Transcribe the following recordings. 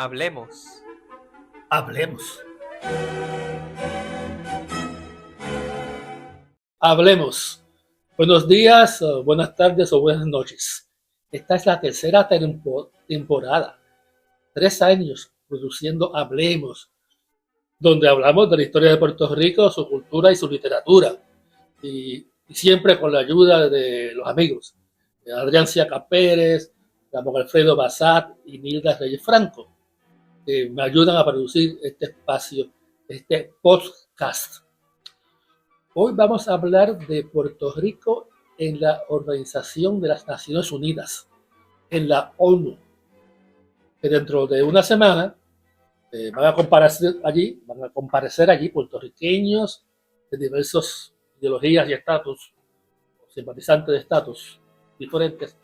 Hablemos. Hablemos. Hablemos. Buenos días, buenas tardes o buenas noches. Esta es la tercera temporada. 3 años produciendo Hablemos, donde hablamos de la historia de Puerto Rico, su cultura y su literatura. Y siempre con la ayuda de los amigos, de Adrián Ciaca Pérez, Ramón Alfredo Bazat y Nilda Reyes Franco, que me ayudan a producir este espacio, este podcast. Hoy vamos a hablar de Puerto Rico en la Organización de las Naciones Unidas, en la ONU, que dentro de una semana van a comparecer allí puertorriqueños de diversas ideologías y estatus, simpatizantes de estatus diferentes,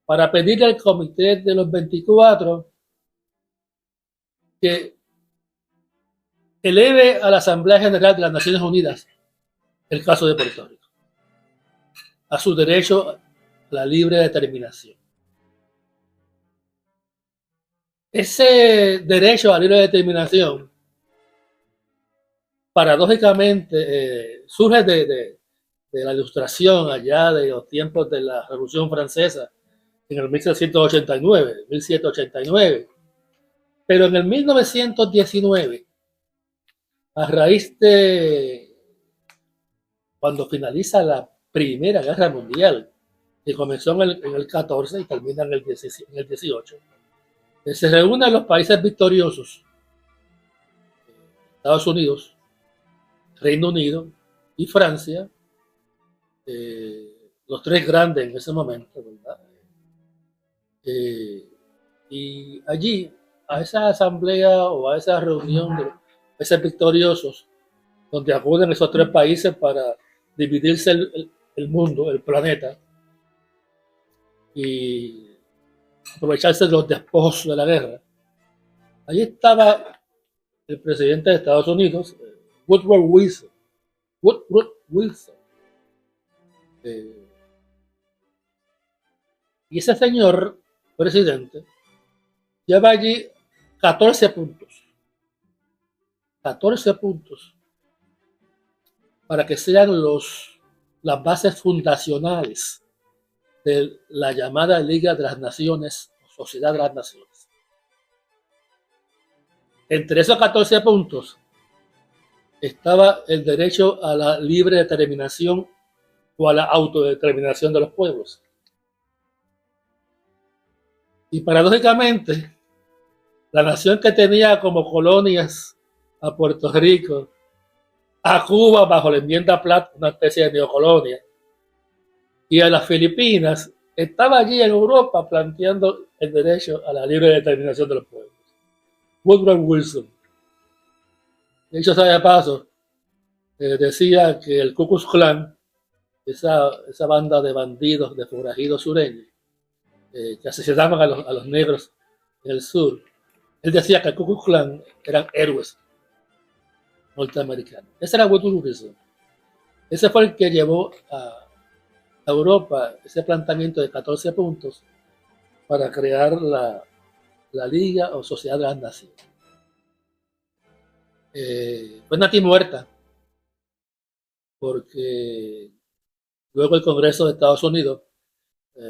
para pedirle al Comité de los 24 que eleve a la Asamblea General de las Naciones Unidas el caso de Puerto Rico, a su derecho a la libre determinación. Ese derecho a la libre determinación, paradójicamente, surge de la Ilustración allá de los tiempos de la Revolución Francesa en el 1789, pero en el 1919, a raíz de cuando finaliza la Primera Guerra Mundial, que comenzó en el 14 y termina en el 18, se reúnen los países victoriosos, Estados Unidos, Reino Unido y Francia, los tres grandes en ese momento, ¿verdad? Y allí, a esa asamblea o a esa reunión de países victoriosos, donde acuden esos tres países para dividirse el mundo, el planeta, y aprovecharse de los despojos de la guerra. Allí estaba el presidente de Estados Unidos, Woodrow Wilson. Y ese señor presidente lleva allí 14 puntos. 14 puntos para que sean las bases fundacionales de la llamada Liga de las Naciones, Sociedad de las Naciones. Entre esos 14 puntos estaba el derecho a la libre determinación o a la autodeterminación de los pueblos. Y paradójicamente, la nación que tenía como colonias a Puerto Rico, a Cuba bajo la enmienda Platt, una especie de neocolonia, y a las Filipinas, estaba allí en Europa planteando el derecho a la libre determinación de los pueblos. Woodrow Wilson. De hecho, sabe de paso, decía que el Ku Klux Klan, esa banda de bandidos, de forajidos sureños, que asesinaban a los negros en el sur, él decía que el Ku Klux Klan eran héroes norteamericanos. Ese era Woodrow Wilson. Ese fue el que llevó a Europa ese planteamiento de 14 puntos para crear la Liga o Sociedad de las Naciones. Fue nati muerta, porque luego el Congreso de Estados Unidos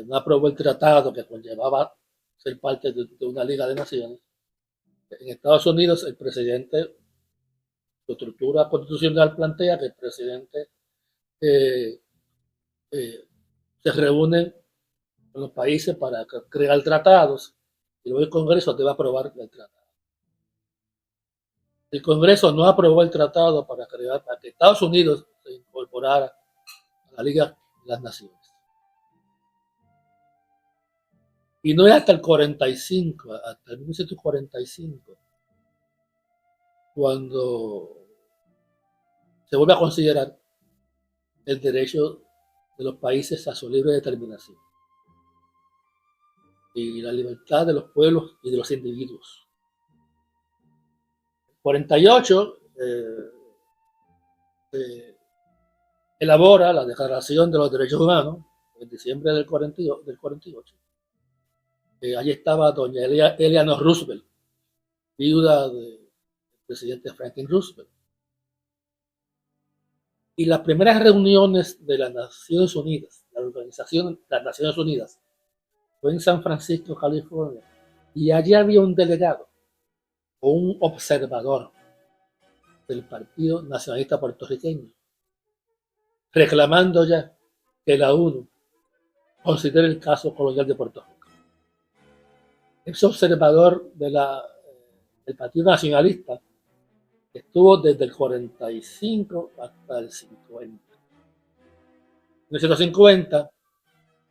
no aprobó el tratado que conllevaba ser parte de una Liga de Naciones. En Estados Unidos, el presidente, su estructura constitucional plantea que el presidente se reúnen con los países para crear tratados y luego el Congreso debe aprobar el tratado. El Congreso no aprobó el tratado para que Estados Unidos se incorporara a la Liga de las Naciones. Y no es hasta el 45, hasta el 1945, cuando se vuelve a considerar el derecho de los países a su libre determinación y la libertad de los pueblos y de los individuos. En 48 elabora la Declaración de los Derechos Humanos en diciembre del 48. Allí estaba doña Eleanor Roosevelt, viuda del presidente Franklin Roosevelt. Y las primeras reuniones de las Naciones Unidas, la Organización de las Naciones Unidas, fue en San Francisco, California. Y allí había un delegado o un observador del Partido Nacionalista Puertorriqueño, reclamando ya que la ONU considere el caso colonial de Puerto Rico. Ese observador del Partido Nacionalista estuvo desde el 45 hasta el 50. En 1950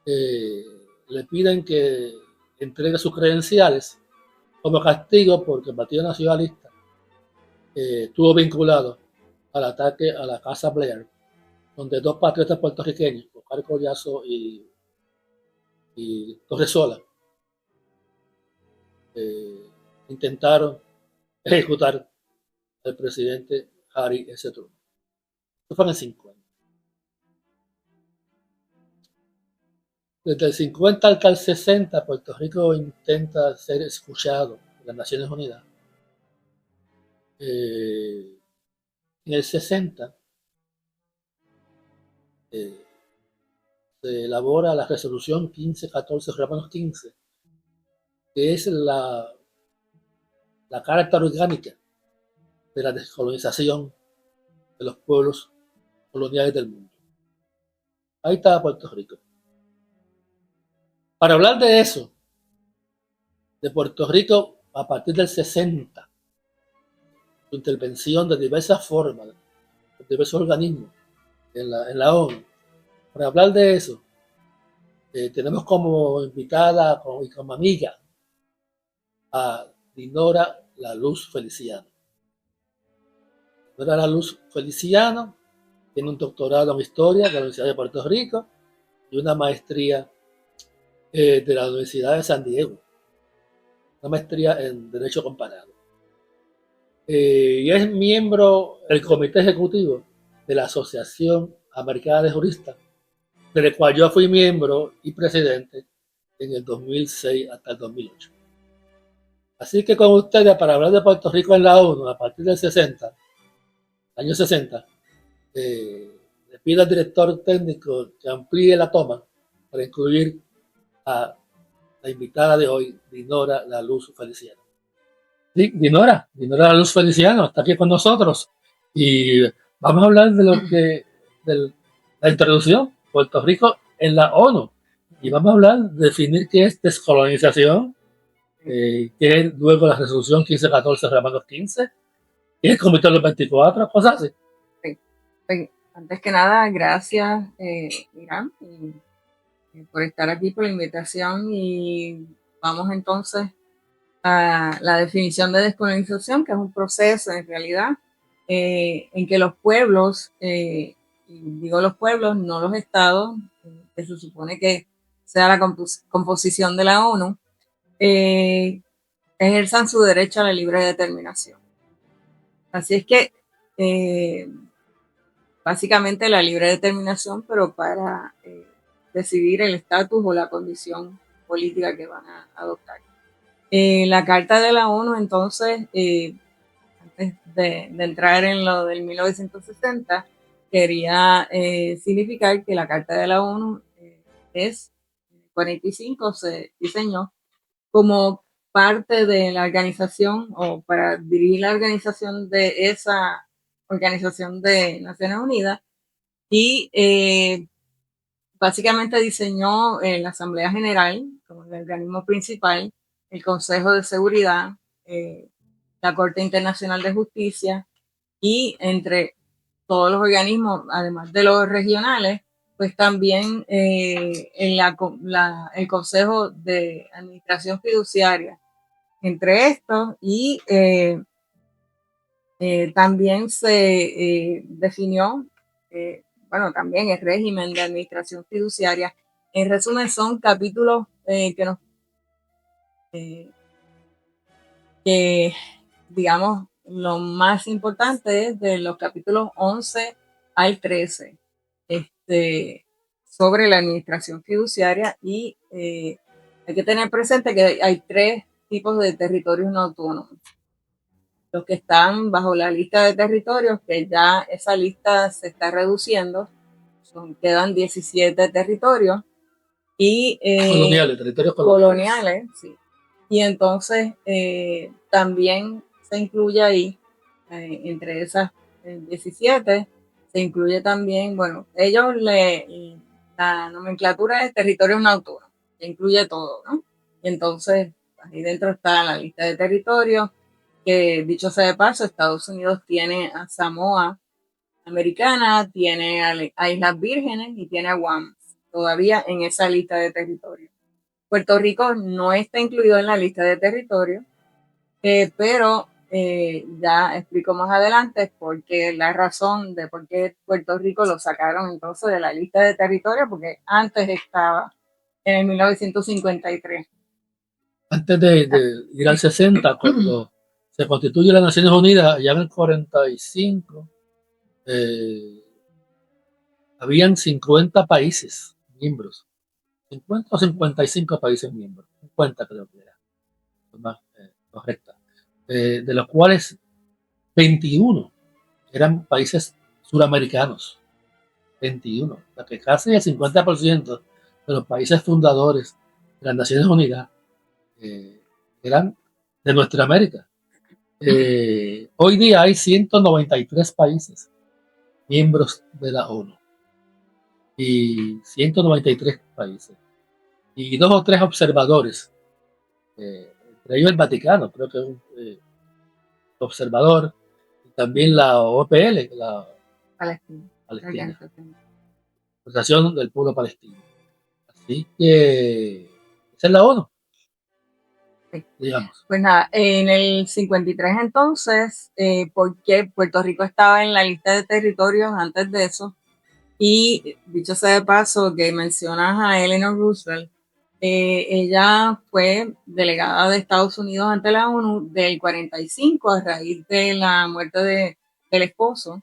le piden que entregue sus credenciales como castigo porque el Partido Nacionalista estuvo vinculado al ataque a la Casa Blair, donde dos patriotas puertorriqueños, Oscar Collazo y Torresola, intentaron ejecutar al presidente Harry S. Truman. Esto fue en el 50. Desde el 50 hasta el 60, Puerto Rico intenta ser escuchado en las Naciones Unidas. En el 60 se elabora la resolución 1514-15, que es la carta orgánica de la descolonización de los pueblos coloniales del mundo. Ahí está Puerto Rico. Para hablar de eso, de Puerto Rico a partir del 60, su intervención de diversas formas, de diversos organismos en la ONU. Para hablar de eso, tenemos como invitada y como amiga a Dinora La Luz Feliciano. Dinora La Luz Feliciano tiene un doctorado en Historia de la Universidad de Puerto Rico y una maestría de la Universidad de San Diego, una maestría en Derecho Comparado. Y es miembro del Comité Ejecutivo de la Asociación Americana de Juristas, del cual yo fui miembro y presidente en el 2006 hasta el 2008. Así que con ustedes, para hablar de Puerto Rico en la ONU, a partir del 60, años 60, le pido al director técnico que amplíe la toma para incluir a la invitada de hoy, Dinora La Luz Feliciano. Sí, Dinora La Luz Feliciano está aquí con nosotros y vamos a hablar de la introducción, Puerto Rico en la ONU, y vamos a hablar de definir qué es descolonización, qué es luego la resolución 1514 Romanos 15, qué es el Comité de los 24, cosas así. Sí. Antes que nada, gracias, Irán, por estar aquí, por la invitación, y vamos entonces a la definición de descolonización, que es un proceso en realidad en que los pueblos, y digo los pueblos, no los estados, que se supone que sea la composición de la ONU, ejerzan su derecho a la libre determinación. Así es que básicamente la libre determinación, pero para decidir el estatus o la condición política que van a adoptar. La Carta de la ONU, entonces, antes de entrar en lo del 1960, quería significar que la Carta de la ONU es 45, se diseñó como parte de la organización o para dirigir la organización de esa Organización de Naciones Unidas, y básicamente diseñó la Asamblea General como el organismo principal, el Consejo de Seguridad, la Corte Internacional de Justicia, y entre todos los organismos, además de los regionales, pues también el Consejo de Administración Fiduciaria. Entre estos, y también se definió, también el régimen de administración fiduciaria. En resumen, son capítulos que digamos, lo más importante es de los capítulos 11 al 13, sobre la administración fiduciaria, y hay que tener presente que hay tres tipos de territorios no autónomos. los que están bajo la lista de territorios, que ya esa lista se está reduciendo, quedan 17 territorios y Coloniales, territorios coloniales, sí. Y entonces también se incluye ahí, entre esas 17, se incluye también, bueno, la nomenclatura es territorios no autónomos, que incluye todo, ¿no? Y entonces ahí dentro está la lista de territorios, que dicho sea de paso, Estados Unidos tiene a Samoa Americana, tiene a Islas Vírgenes y tiene a Guam, todavía en esa lista de territorios. Puerto Rico no está incluido en la lista de territorios, pero ya explico más adelante porque la razón de por qué Puerto Rico lo sacaron entonces de la lista de territorios, porque antes estaba en el 1953. Antes de ir al 60, cuando se constituye las Naciones Unidas, ya en el 45, habían 50 países miembros, 50 o 55 países miembros, 50 creo que era, más correcta, de los cuales 21 eran países suramericanos, 21, o sea que casi el 50% de los países fundadores de las Naciones Unidas eran de nuestra América. Hoy día hay 193 países miembros de la ONU y 193 países y 2 o 3 observadores, entre ellos el Vaticano, creo que es un observador, y también la OPL, la Palestina, Organización del Pueblo Palestino. Así que esa es la ONU. Sí. Digamos. Pues nada, en el 53 entonces, porque Puerto Rico estaba en la lista de territorios antes de eso, y dicho sea de paso que mencionas a Eleanor Roosevelt, ella fue delegada de Estados Unidos ante la ONU del 45 a raíz de la muerte del esposo,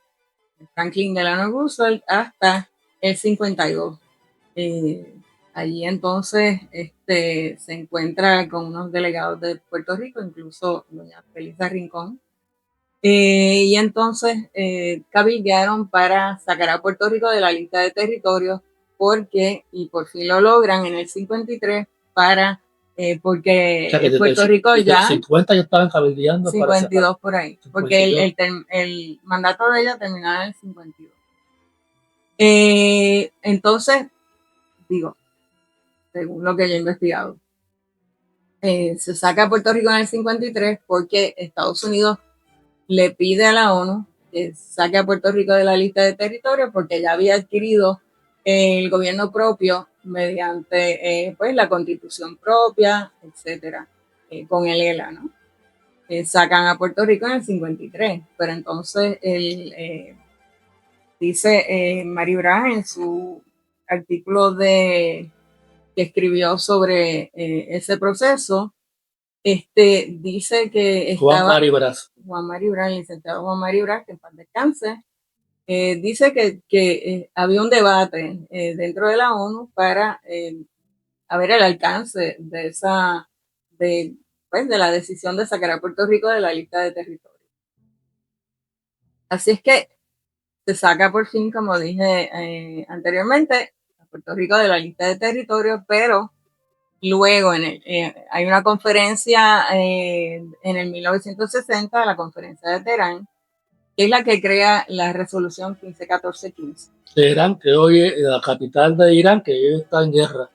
Franklin Delano Roosevelt, hasta el 52. Allí entonces se encuentra con unos delegados de Puerto Rico, incluso doña Felisa Rincón, y entonces cabildearon para sacar a Puerto Rico de la lista de territorios y por fin lo logran en el 53 porque O sea que Puerto Rico ya... 50 ya estaban cabildeando 52 por ahí, 52. porque el mandato de ella terminaba en el 52. Entonces, digo, según lo que yo he investigado, se saca a Puerto Rico en el 53 porque Estados Unidos le pide a la ONU que saque a Puerto Rico de la lista de territorios porque ya había adquirido el gobierno propio mediante pues la constitución propia, etcétera, con el ELA, ¿no? Sacan a Puerto Rico en el 53, pero entonces dice Maribra en su artículo que escribió sobre ese proceso, dice que estaba Juan Maribra, el licenciado Juan Maribra, que en paz descanse, dice que había un debate dentro de la ONU para ver el alcance de la decisión de sacar a Puerto Rico de la lista de territorios. Así es que se saca por fin, como dije anteriormente, a Puerto Rico de la lista de territorios, pero luego hay una conferencia en el 1960, la conferencia de Teherán, que es la que crea la resolución 1514-15. Teherán, que hoy es la capital de Irán, que hoy está en guerra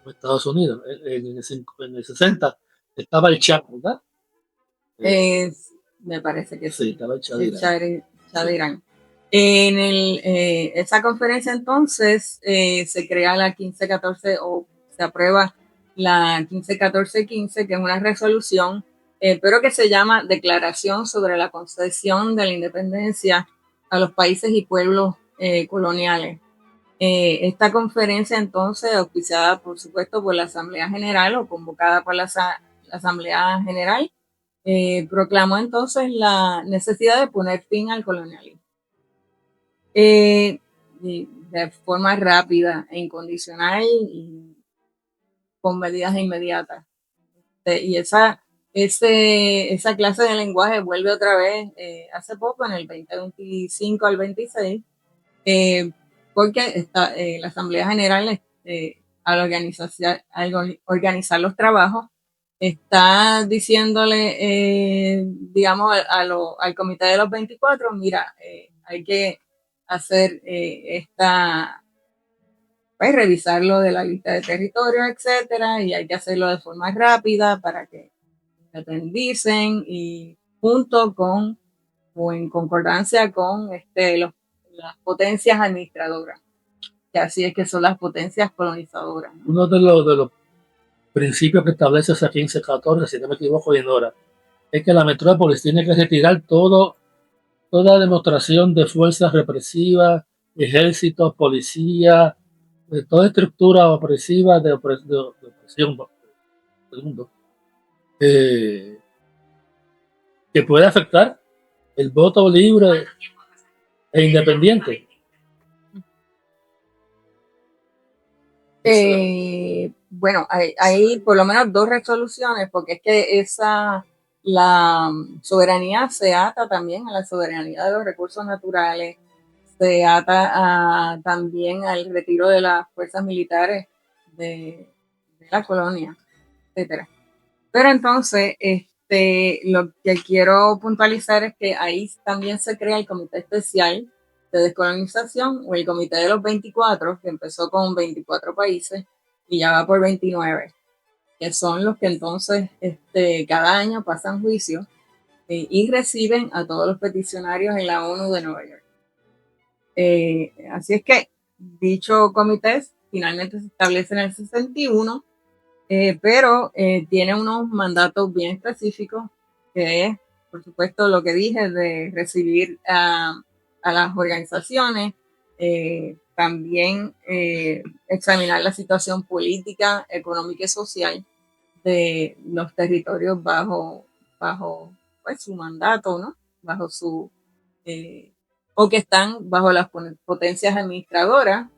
con Estados Unidos. En el 60 estaba el Shah, ¿verdad? Me parece que sí. Estaba el Shah de Irán. Shah de Irán. En esa conferencia entonces se crea la 1514 o se aprueba la 1514-15, que es una resolución, pero que se llama Declaración sobre la concesión de la independencia a los países y pueblos coloniales. Esta conferencia entonces, auspiciada por supuesto por la Asamblea General o convocada por la Asamblea General, proclamó entonces la necesidad de poner fin al colonialismo. De forma rápida e incondicional y con medidas inmediatas. Y esa esa clase de lenguaje vuelve otra vez hace poco, en el 2025 al 26, porque la Asamblea General, al organizar los trabajos, está diciéndole, digamos, al comité de los 24, mira, hay que hacer pues revisar lo de la lista de territorios, etcétera, y hay que hacerlo de forma rápida para que independicen y junto con o en concordancia con las potencias administradoras, que así es que son las potencias colonizadoras, ¿no? Uno de los principios que establece esa 1514, si no me equivoco, Dinora, es que la metrópolis tiene que retirar toda demostración de fuerzas represivas, ejércitos, policía, de toda estructura opresiva de opresión del mundo, eh, que puede afectar el voto libre e independiente. Bueno, hay por lo menos dos resoluciones, porque es que la soberanía se ata también a la soberanía de los recursos naturales, se ata también al retiro de las fuerzas militares de la colonia, etcétera. Pero entonces, lo que quiero puntualizar es que ahí también se crea el Comité Especial de Descolonización, o el Comité de los 24, que empezó con 24 países y ya va por 29, que son los que entonces cada año pasan juicio y reciben a todos los peticionarios en la ONU de Nueva York. Así es que dicho comité finalmente se establece en el 61, pero tiene unos mandatos bien específicos, que es, por supuesto, lo que dije de recibir a las organizaciones, también examinar la situación política, económica y social de los territorios bajo pues, su mandato, ¿no? Bajo su, o que están bajo las potencias administradoras.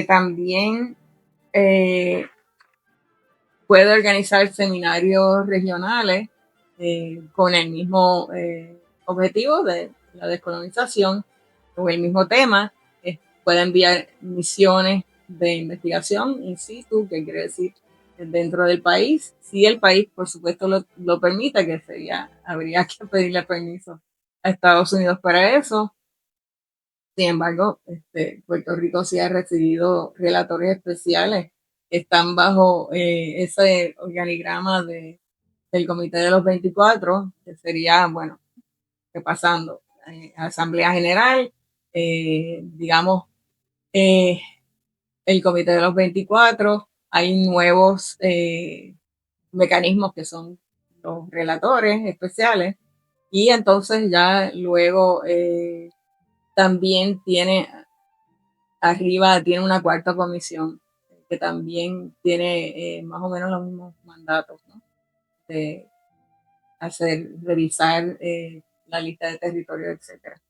También puede organizar seminarios regionales con el mismo objetivo de la descolonización o el mismo tema. Puede enviar misiones de investigación in situ, que quiere decir dentro del país, si el país, por supuesto, lo permita, que habría que pedirle permiso a Estados Unidos para eso. Sin embargo, Puerto Rico sí ha recibido relatores especiales que están bajo ese organigrama del Comité de los 24, que sería, bueno, repasando, Asamblea General, digamos, el Comité de los 24, hay nuevos mecanismos que son los relatores especiales, y entonces ya luego también tiene una cuarta comisión que también tiene más o menos los mismos mandatos, ¿no? De revisar la lista de territorios, etcétera.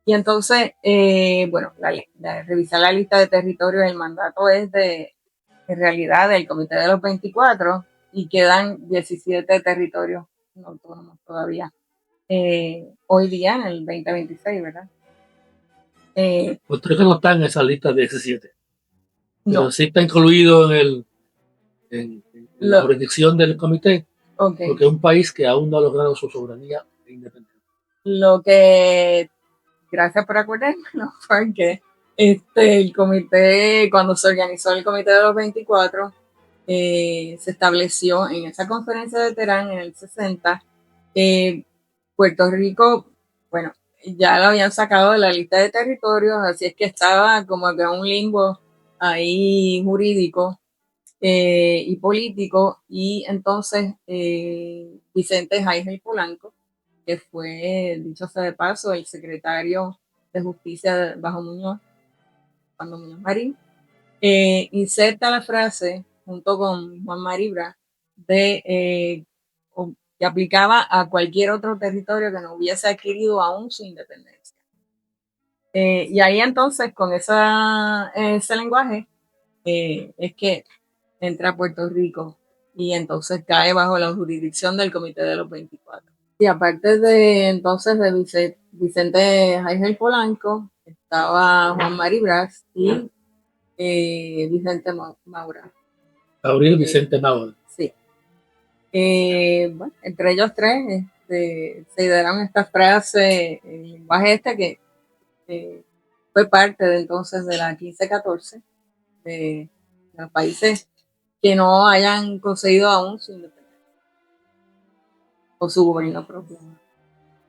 Y entonces, bueno, revisar la lista de territorios, el mandato es en realidad del Comité de los 24, y quedan 17 territorios no autónomos todavía. Hoy día, en el 2026, ¿verdad? Pues creo que no está en esa lista de 17, pero No. sí está incluido en la jurisdicción del comité, Okay. Porque es un país que aún no ha logrado su soberanía e independencia. Gracias por acordármelo, porque el comité, cuando se organizó el Comité de los 24, se estableció en esa conferencia de Teherán en el 60, Puerto Rico, bueno, ya lo habían sacado de la lista de territorios, así es que estaba como que un limbo ahí jurídico y político, y entonces Vicente Jaime Polanco, que fue, dicho sea de paso, el secretario de Justicia bajo Muñoz, cuando Muñoz Marín, inserta la frase, junto con Juan Maribra, que aplicaba a cualquier otro territorio que no hubiese adquirido aún su independencia. Y ahí entonces, con ese lenguaje, es que entra Puerto Rico y entonces cae bajo la jurisdicción del Comité de los 24. Y aparte de entonces de Vicente Jaigel Polanco, estaba Juan Mari Brás y Vicente Maura. Gabriel Vicente Maura. Sí. Bueno, entre ellos tres se dieron esta frase, el lenguaje que fue parte de entonces de la 1514 de los países que no hayan conseguido aún su independencia o su gobierno propio,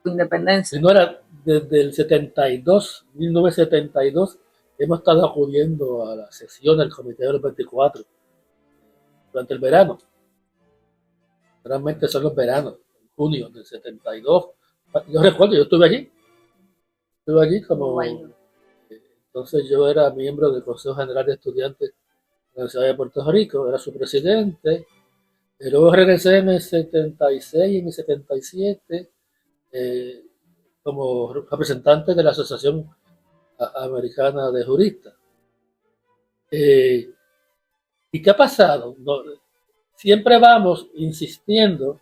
su independencia. Si no era desde el 72, 1972, hemos estado acudiendo a la sesión del Comité de los 24 durante el verano. Realmente son los veranos, en junio del 72. Yo recuerdo, yo estuve allí como... Bueno. Entonces yo era miembro del Consejo General de Estudiantes de la Universidad de Puerto Rico, era su presidente. Y luego regresé en el 76 y en el 77 como representante de la Asociación Americana de Juristas. ¿Y qué ha pasado? No, siempre vamos insistiendo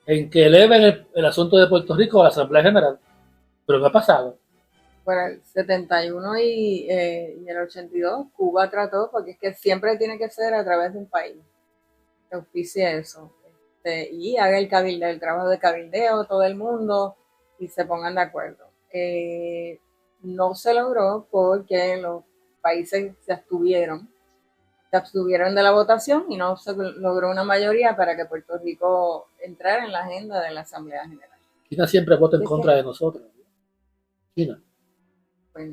en que eleven el asunto de Puerto Rico a la Asamblea General, pero ¿qué ha pasado? Por el 71 y el 82, Cuba trató, porque es que siempre tiene que ser a través de un país que auspicie eso. Y haga el trabajo de cabildeo, todo el mundo, y se pongan de acuerdo. No se logró porque los países se abstuvieron de la votación y no se logró una mayoría para que Puerto Rico entrara en la agenda de la Asamblea General. China siempre vota en contra de nosotros. China. Pues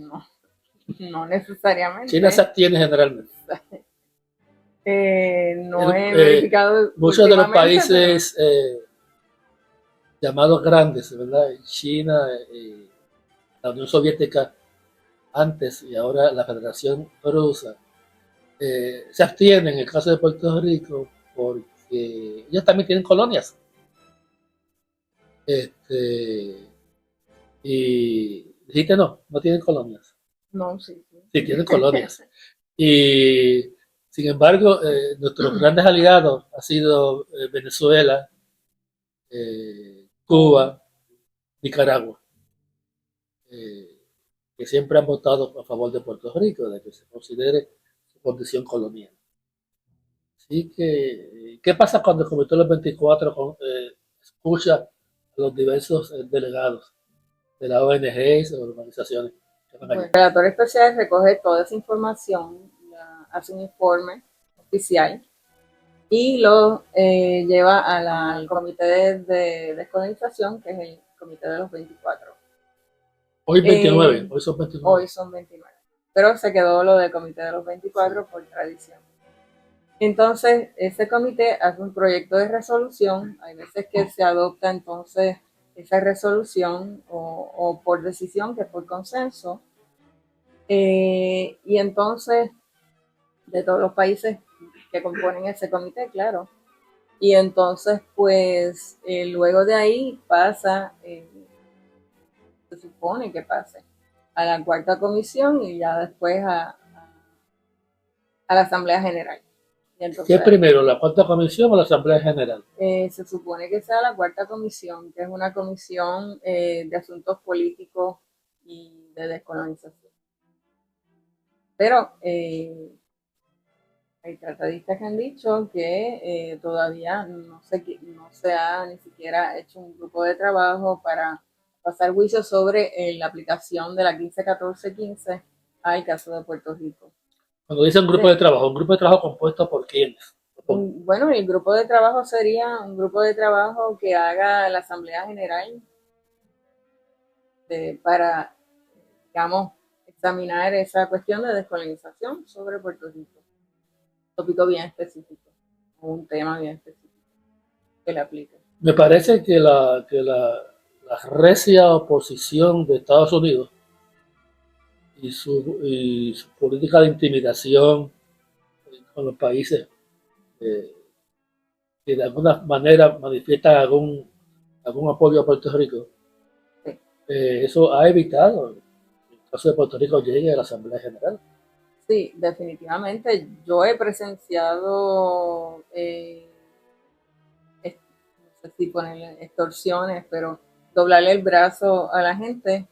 no necesariamente. China se abstiene generalmente. No he verificado. Muchos de los países llamados grandes, ¿verdad? China, la Unión Soviética antes y ahora la Federación Rusa, se abstienen en el caso de Puerto Rico porque ellos también tienen colonias. Y dijiste no tienen colonias. No, sí. Sí, tienen colonias. Y sin embargo, nuestros grandes aliados han sido Venezuela, Cuba, Nicaragua, que siempre han votado a favor de Puerto Rico, de que se considere su condición colonial. Así que, ¿qué pasa cuando el Comité de los 24 escucha a los diversos delegados de las ONGs o organizaciones? Bueno, el relator especial recoge toda esa información, hace un informe oficial y lo lleva al Comité de Descolonización, que es el Comité de los 24. Hoy 29, hoy son 29. Hoy son 29. Pero se quedó lo del Comité de los 24 por tradición. Entonces, ese comité hace un proyecto de resolución, hay veces que se adopta entonces esa resolución o por decisión, que es por consenso, y entonces, de todos los países que componen ese comité, claro, y entonces, pues, luego de ahí pasa, se supone que pase a la cuarta comisión y ya después a la Asamblea General. Entonces, ¿qué es primero, la cuarta comisión o la Asamblea General? Se supone que sea la cuarta comisión, que es una comisión de asuntos políticos y de descolonización. Pero hay tratadistas que han dicho que todavía no se ha ni siquiera hecho un grupo de trabajo para pasar juicio sobre la aplicación de la 1514-15 al caso de Puerto Rico. Cuando dicen grupo de trabajo compuesto por quiénes? Bueno, el grupo de trabajo sería un grupo de trabajo que haga la Asamblea General para, digamos, examinar esa cuestión de descolonización sobre Puerto Rico. Un tópico bien específico, un tema bien específico que le aplique. Me parece que la recia oposición de Estados Unidos y su política de intimidación con los países que de alguna manera manifiestan algún apoyo a Puerto Rico, sí. Eso ha evitado que el caso de Puerto Rico llegue a la Asamblea General. Sí, definitivamente. Yo he presenciado sé si ponerle extorsiones, pero doblarle el brazo a la gente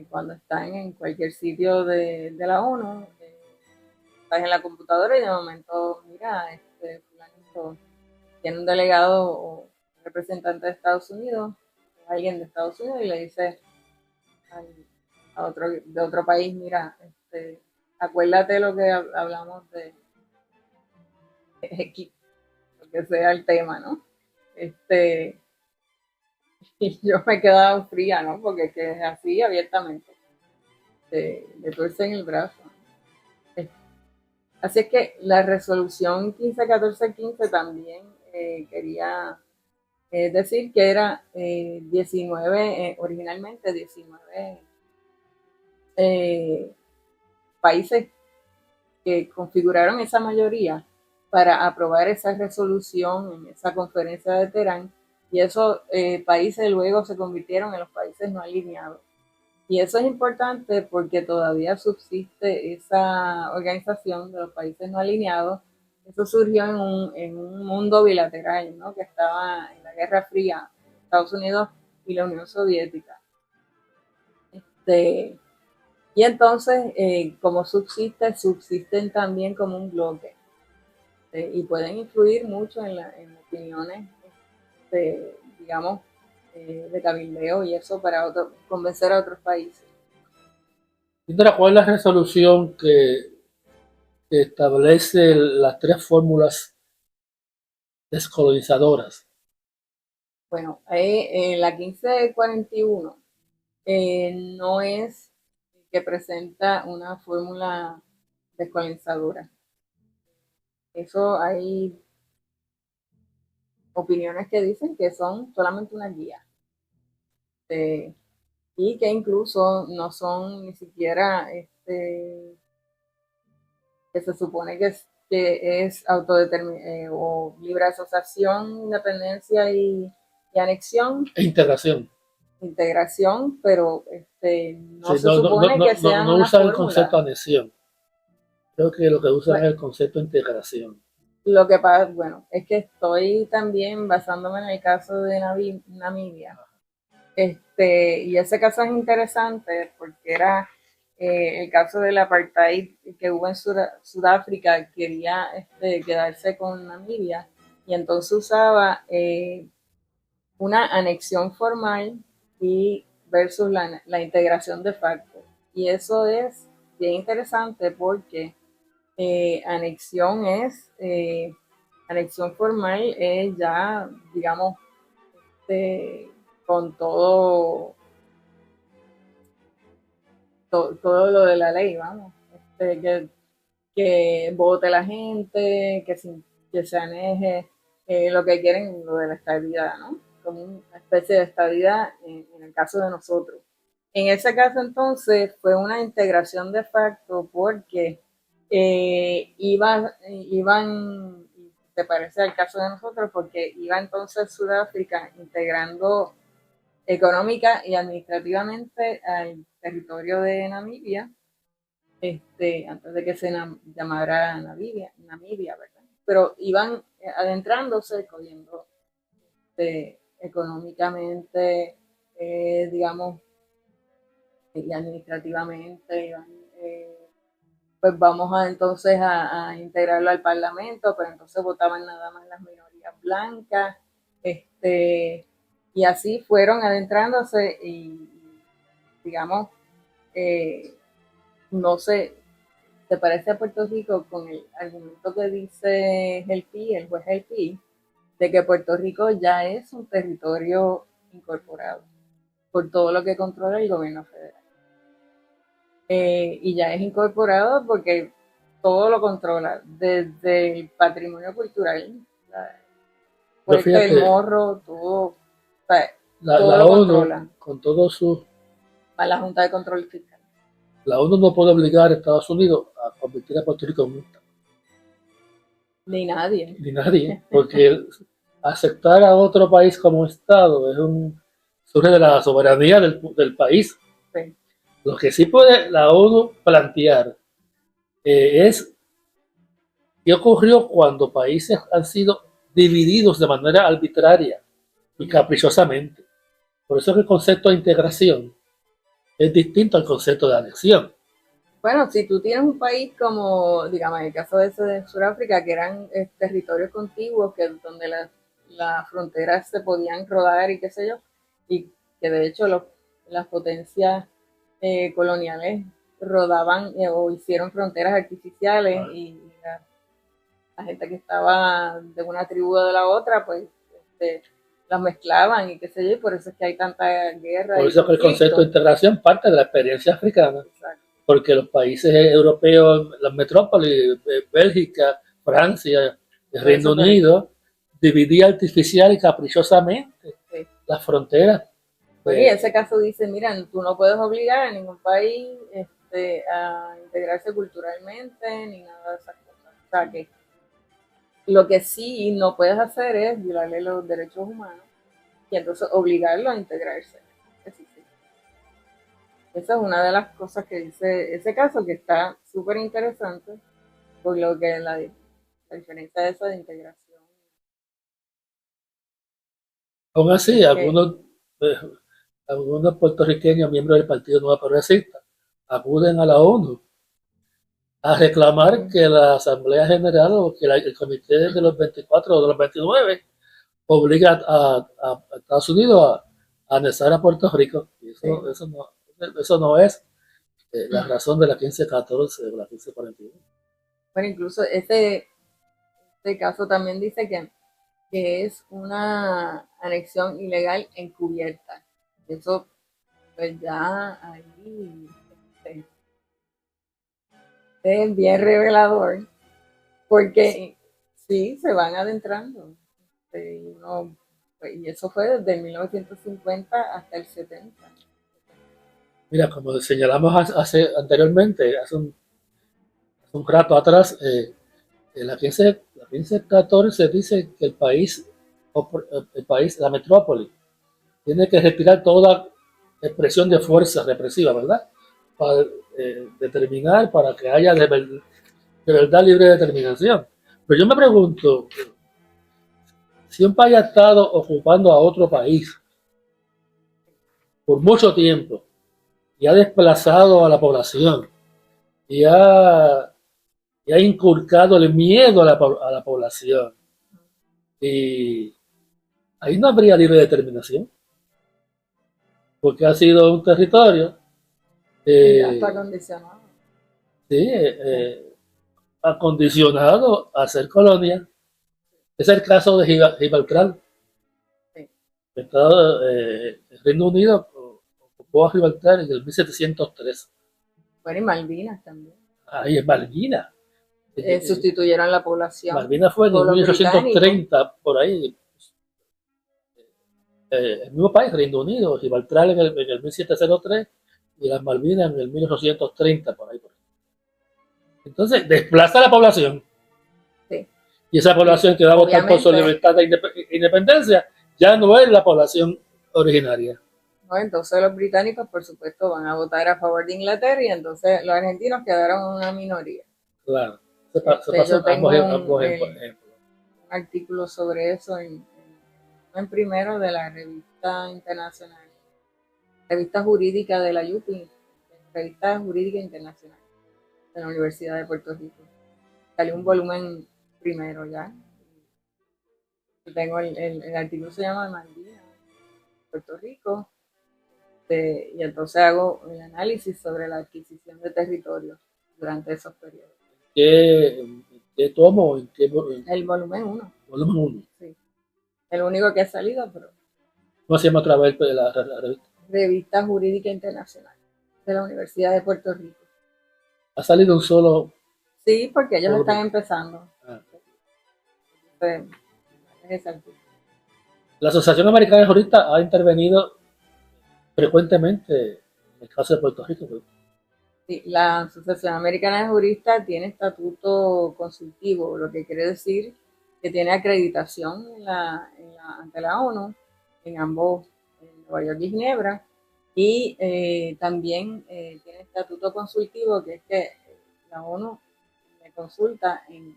cuando están en cualquier sitio de la ONU, estás en la computadora y de momento, mira, fulanito tiene un delegado o un representante de Estados Unidos, alguien de Estados Unidos, y le dice de otro país, mira, acuérdate lo que hablamos de X, lo que sea el tema, ¿no? Y yo me he quedado fría, ¿no? Porque que es así abiertamente, de tuercen el brazo. Así es que la resolución 151415 también quería decir que era 19, originalmente 19 países que configuraron esa mayoría para aprobar esa resolución en esa conferencia de Teherán, y esos países luego se convirtieron en los países no alineados. Y eso es importante porque todavía subsiste esa organización de los países no alineados. Eso surgió en un mundo bilateral, ¿no? Que estaba en la Guerra Fría, Estados Unidos y la Unión Soviética. Y entonces, como subsisten también como un bloque y pueden influir mucho en opiniones, digamos, de cabildeo y eso para convencer a otros países. ¿Cuál es la resolución que establece las tres fórmulas descolonizadoras? Bueno, la 1541 no es que presenta una fórmula descolonizadora. Eso hay opiniones que dicen que son solamente una guía. Y que incluso no son ni siquiera que se supone que es o libre asociación, independencia y anexión. E integración, pero no sí, se supone que sean no una usan el fórmula. concepto anexión. Creo que lo que usan es el concepto de integración. Lo que pasa, bueno, es que estoy también basándome en el caso de Namibia. Y ese caso es interesante porque era el caso del apartheid que hubo en Sudáfrica, quería quedarse con Namibia y entonces usaba una anexión formal y versus la integración de facto. Y eso es bien interesante porque anexión formal es ya, digamos, con todo lo de la ley, vamos, que vote la gente, que se aneje lo que quieren, lo de la estabilidad, ¿no? Como una especie de estabilidad en el caso de nosotros. En ese caso entonces fue una integración de facto porque iban, te parece al caso de nosotros, porque iba entonces Sudáfrica integrando económica y administrativamente al territorio de Namibia, antes de que se llamara Namibia, ¿verdad? Pero iban adentrándose, cogiendo económicamente, digamos, y administrativamente, iban, pues vamos entonces a integrarlo al Parlamento, pero entonces votaban nada más las minorías blancas, y así fueron adentrándose y, digamos, no sé, ¿te parece a Puerto Rico con el argumento que dice el juez Helpi, de que Puerto Rico ya es un territorio incorporado por todo lo que controla el gobierno federal? Y ya es incorporado porque todo lo controla, desde el patrimonio cultural, el morro, todo, o sea, todo lo controla. ONU, con todo su... a la Junta de Control Fiscal. La ONU no puede obligar a Estados Unidos a convertir a Puerto Rico en un Estado. Ni nadie. Ni nadie, porque aceptar a otro país como Estado surge de la soberanía del país. Sí. Lo que sí puede la ONU plantear es qué ocurrió cuando países han sido divididos de manera arbitraria y caprichosamente. Por eso que el concepto de integración es distinto al concepto de anexión. Bueno, si tú tienes un país como, digamos, en el caso de ese de Sudáfrica, que eran territorios contiguos, que donde las fronteras se podían rodar y qué sé yo, y que de hecho las potencias coloniales rodaban o hicieron fronteras artificiales y la gente que estaba de una tribu o de la otra, pues las mezclaban y qué sé yo, y por eso es que hay tanta guerra Por y eso que el concepto de conflicto. integración parte de la experiencia africana, Exacto. porque los países europeos, las metrópolis, Bélgica, Francia, el Por Reino eso, pues, Unido, dividía artificial y caprichosamente sí. las fronteras. Bueno, y en ese caso dice, mira, tú no puedes obligar a ningún país a integrarse culturalmente ni nada de esas cosas. O sea, que lo que sí no puedes hacer es violarle los derechos humanos y entonces obligarlo a integrarse. Eso sí. Esa es una de las cosas que dice ese caso, que está súper interesante, por lo que la diferencia de esa de integración Aún así, es que eh, algunos puertorriqueños, miembros del Partido Nueva Progresista, acuden a la ONU a reclamar mm, que la Asamblea General o que el Comité de los 24 o de los 29 obliga a Estados Unidos a anexar a Puerto Rico. Y sí. eso no es la razón de la 1514 o la 1541. Bueno, incluso este caso también dice que es una anexión ilegal encubierta. Eso, pues ya ahí este, es bien revelador, porque sí, se van adentrando. Y, pues, y eso fue desde 1950 hasta el 70. Mira, como señalamos anteriormente, hace un rato atrás, en la 1514 dice que el país, la metrópoli, tiene que retirar toda expresión de fuerza represiva, ¿verdad? Para determinar, para que haya de verdad libre determinación. Pero yo me pregunto, si un país ha estado ocupando a otro país por mucho tiempo y ha desplazado a la población y y ha inculcado el miedo a la población, y ahí no habría libre determinación, porque ha sido un territorio Ya está eh, condicionado. sí, Sí, acondicionado a ser colonia. Es el caso de Gibraltar. sí. El Reino Unido ocupó a Gibraltar en el 1703. Bueno, y Malvinas también. Ahí es Malvinas. Sustituyeron la población Malvinas fue en el por los británicos. 1830, por ahí. El mismo país, Reino Unido, Gibraltar en el 1703 y las Malvinas en el 1830, por ahí. Entonces, desplaza a la población. Sí. Y esa Y población que va a votar por su obviamente, libertad e independencia ya no es la población originaria. ¿no? Entonces los británicos, por supuesto, van a votar a favor de Inglaterra y entonces los argentinos quedaron en una minoría. Claro, se pasó Yo tengo ambos ejemplos. un artículo sobre eso en primero de la revista internacional, revista jurídica de la UPI, revista jurídica internacional de la Universidad de Puerto Rico. Salió un volumen primero ya. Yo tengo el artículo se llama Malvinas, Puerto Rico, y entonces hago un análisis sobre la adquisición de territorios durante esos periodos. ¿Qué, qué tomo? ¿En qué El volumen uno, volumen 1? sí. El único que ha salido, pero ¿Cómo se llama otra vez la revista? Revista Jurídica Internacional de la Universidad de Puerto Rico. Ha salido un solo Sí, porque ellos están volumen. empezando. Ah. Entonces, es ese La Asociación Americana de Juristas ha intervenido frecuentemente en el caso de Puerto Rico. sí, la Asociación Americana de Juristas tiene estatuto consultivo, lo que quiere decir que tiene acreditación ante la ONU, en ambos, en Nueva York y Ginebra, y también tiene estatuto consultivo, que es que la ONU me consulta en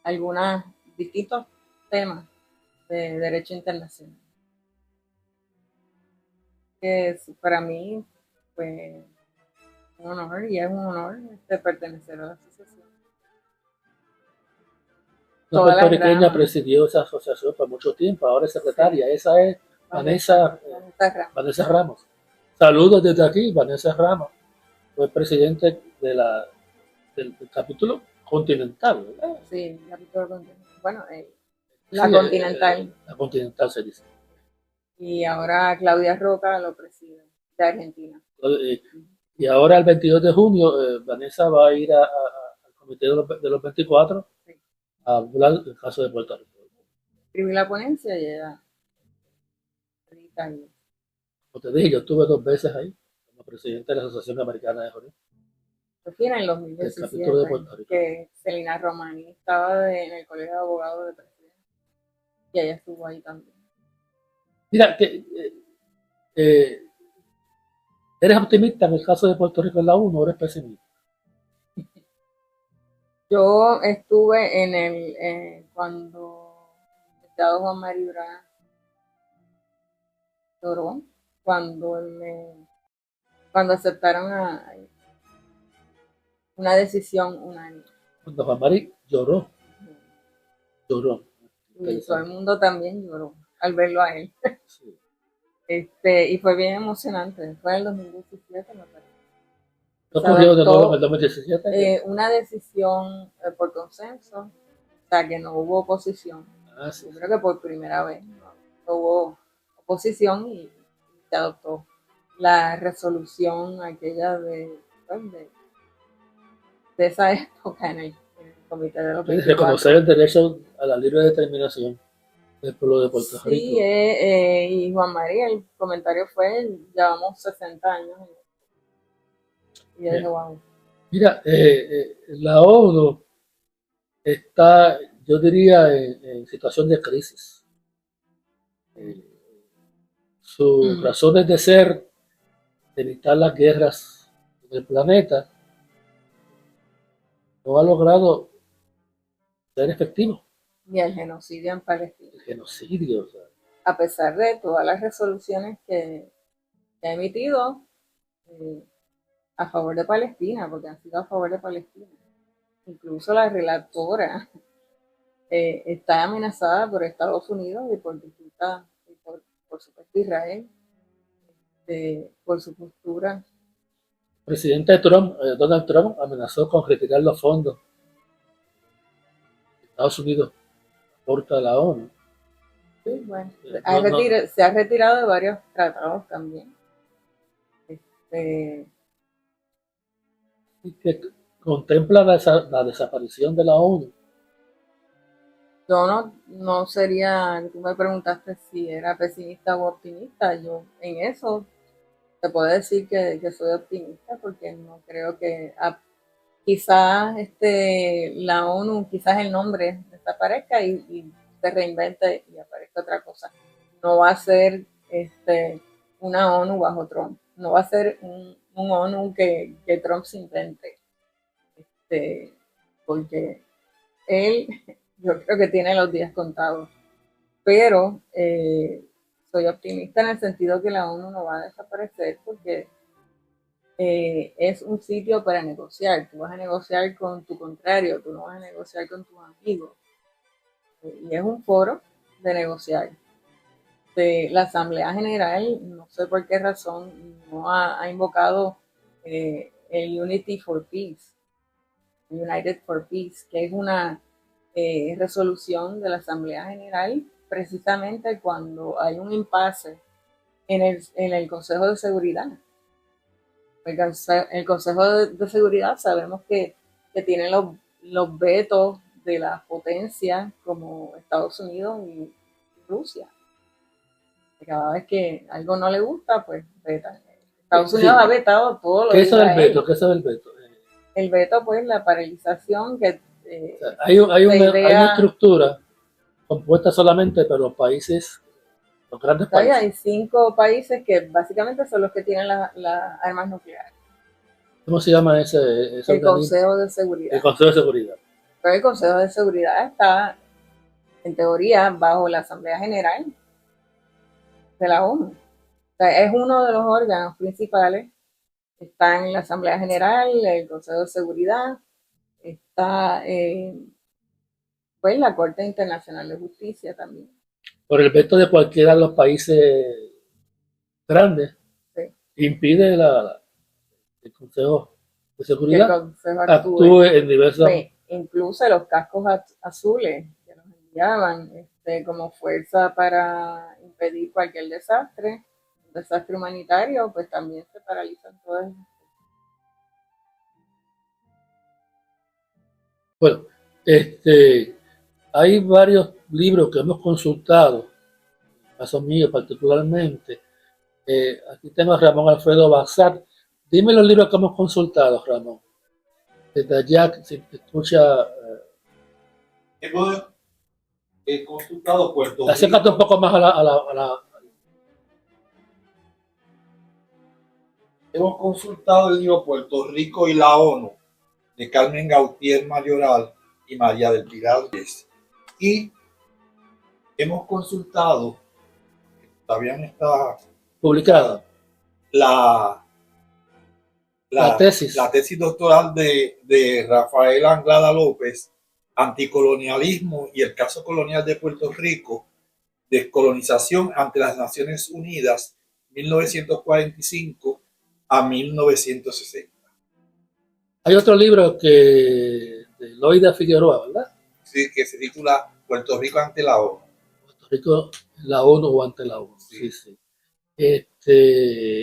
algunos distintos temas de Derecho Internacional. Que para mí, pues, un honor, y es un honor pertenecer a la asociación. Una Todas las puertorriqueña ramas. presidió esa asociación por mucho tiempo, ahora es secretaria. Sí, Esa es Vanessa, Vanessa Ramos. Saludos desde aquí, Vanessa Ramos. Fue presidente del capítulo continental, ¿verdad? Sí, el capítulo continental. Bueno, la Sí, continental. la continental se dice. Y ahora Claudia Roca lo preside, de Argentina. Y ahora el 22 de junio, Vanessa va a ir al comité de los 24 Sí. a hablar del caso de Puerto Rico. Escribí la ponencia y ella edita. Como te dije, yo estuve 2 veces ahí como presidente de la Asociación Americana de Juristas. Yo fui en el Del capítulo de 2017, Puerto Rico. que Celina Romani estaba en el Colegio de Abogados de Presidente. Y ella estuvo ahí también. Mira, ¿eres optimista en el caso de Puerto Rico en la ONU o eres pesimista? Yo estuve en cuando el diputado Juan Mario Urán lloró, cuando aceptaron una decisión unánime. Cuando Juan Mari lloró. Y todo el mundo también lloró al verlo a él. Sí. Y fue bien emocionante. Fue en el 2017, me parece. ¿Qué ocurrió de nuevo en el 2017? Una decisión por consenso, o sea, que no hubo oposición. Sí. Yo creo que por primera vez no hubo oposición y se adoptó la resolución aquella de esa época en el Comité de los 24. Reconocer el derecho a la libre determinación del pueblo de Puerto Rico. Sí, y Juan María, el comentario fue, llevamos 60 años. Y yo dije, wow. Mira, la ONU está, yo diría, en situación de crisis. Sus razones de ser, de evitar las guerras del planeta, no ha logrado ser efectivo. Y el genocidio en Palestina. El genocidio. O sea. A pesar de todas las resoluciones que ha emitido a favor de Palestina, porque han sido a favor de Palestina. Incluso la relatora está amenazada por Estados Unidos y por disputa, por supuesto Israel, por su postura. El presidente Trump, Donald Trump, amenazó con retirar los fondos que Estados Unidos aporta a la ONU. Sí, bueno, se ha retirado de varios tratados también. Y que contempla la desaparición de la ONU. Yo no sería, tú me preguntaste si era pesimista o optimista, yo en eso te puedo decir que soy optimista porque no creo que quizás la ONU, quizás el nombre desaparezca y se reinvente y aparezca otra cosa. No va a ser una ONU bajo Trump, no va a ser un ONU que Trump se invente, porque él yo creo que tiene los días contados, pero soy optimista en el sentido que la ONU no va a desaparecer porque es un sitio para negociar. Tú vas a negociar con tu contrario, tú no vas a negociar con tus amigos. Y es un foro de negociar. La Asamblea General, no sé por qué razón, no ha invocado el Unity for Peace, United for Peace, que es una resolución de la Asamblea General precisamente cuando hay un impasse en el Consejo de Seguridad. El Consejo de Seguridad sabemos que tiene los vetos de las potencias como Estados Unidos y Rusia. Cada vez que algo no le gusta, pues vetan. Estados Unidos ha vetado todo lo que eso del veto. ¿Qué es el veto? El veto, pues, la paralización que hay una estructura compuesta solamente por los países, los grandes países. Hay 5 países que básicamente son los que tienen las armas nucleares. ¿Cómo se llama ese el Consejo de Seguridad. El Consejo de Seguridad. Pero el Consejo de Seguridad está en teoría, bajo la Asamblea General de la ONU. O sea, es uno de los órganos principales. Está en la Asamblea General, el Consejo de Seguridad, está pues la Corte Internacional de Justicia también. Por el veto de cualquiera de los países grandes, Sí, impide el Consejo de que el Seguridad Consejo actúe. actúe en diversas. Pues, incluso los cascos azules que nos enviaban como fuerza para impedir cualquier desastre, un desastre humanitario, pues también se paralizan todas. Bueno, hay varios libros que hemos consultado, caso mío particularmente. Aquí tengo a Ramón Alfredo Bazar. Dime los libros que hemos consultado, Ramón. Desde allá, si te escucha, He consultado Puerto acércate un Rico. poco más a la. Hemos consultado el libro Puerto Rico y la ONU de Carmen Gautier Mayoral y María del Pilar. Y hemos consultado, todavía no está Publicada. la, La tesis. la tesis doctoral de Rafael Anglada López, Anticolonialismo y el caso colonial de Puerto Rico, Descolonización ante las Naciones Unidas, 1945 a 1960. Hay otro libro de Loida Figueroa, ¿verdad? Sí, que se titula Puerto Rico ante la ONU. Puerto Rico, la ONU o ante la ONU. Sí, sí.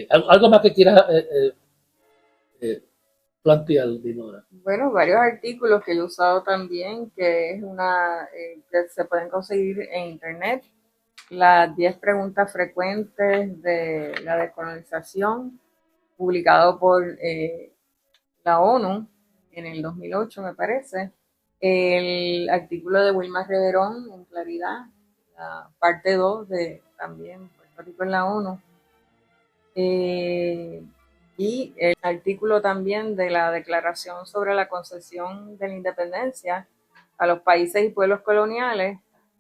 Algo más que quieras plantear, Dinora. Bueno, varios artículos que he usado también, que es que se pueden conseguir en internet. Las 10 preguntas frecuentes de la descolonización, publicado por la ONU en el 2008, me parece. El artículo de Wilma Reverón, en Claridad, la parte 2 de también Puerto Rico en la ONU. Y el artículo también de la Declaración sobre la concesión de la independencia a los países y pueblos coloniales,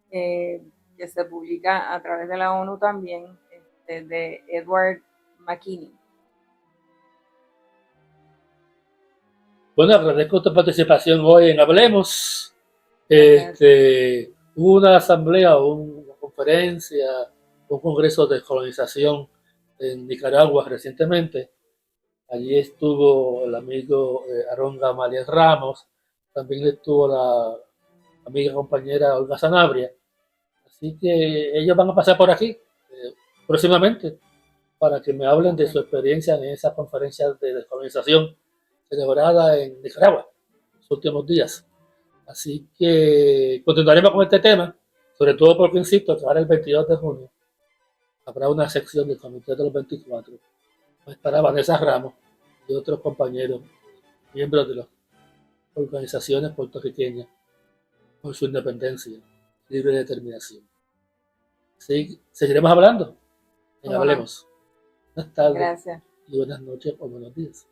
que se publica a través de la ONU también, de Edward McKinney. Bueno, agradezco tu participación hoy en Hablemos. Hubo una asamblea, una conferencia, un congreso de descolonización en Nicaragua recientemente. Allí estuvo el amigo Aarón Gamaliel Ramos, también estuvo la amiga compañera Olga Sanabria. Así que ellos van a pasar por aquí próximamente para que me hablen de su experiencia en esa conferencia de descolonización celebrada en Nicaragua en los últimos días. Así que continuaremos con este tema, sobre todo porque, insisto, que ahora el 22 de junio habrá una sección del Comité de los 24. Estará Vanessa Ramos y otros compañeros, miembros de las organizaciones puertorriqueñas por su independencia, libre determinación. Sí, seguiremos hablando en Hablemos. Buenas tardes. Gracias. Y buenas noches o buenos días.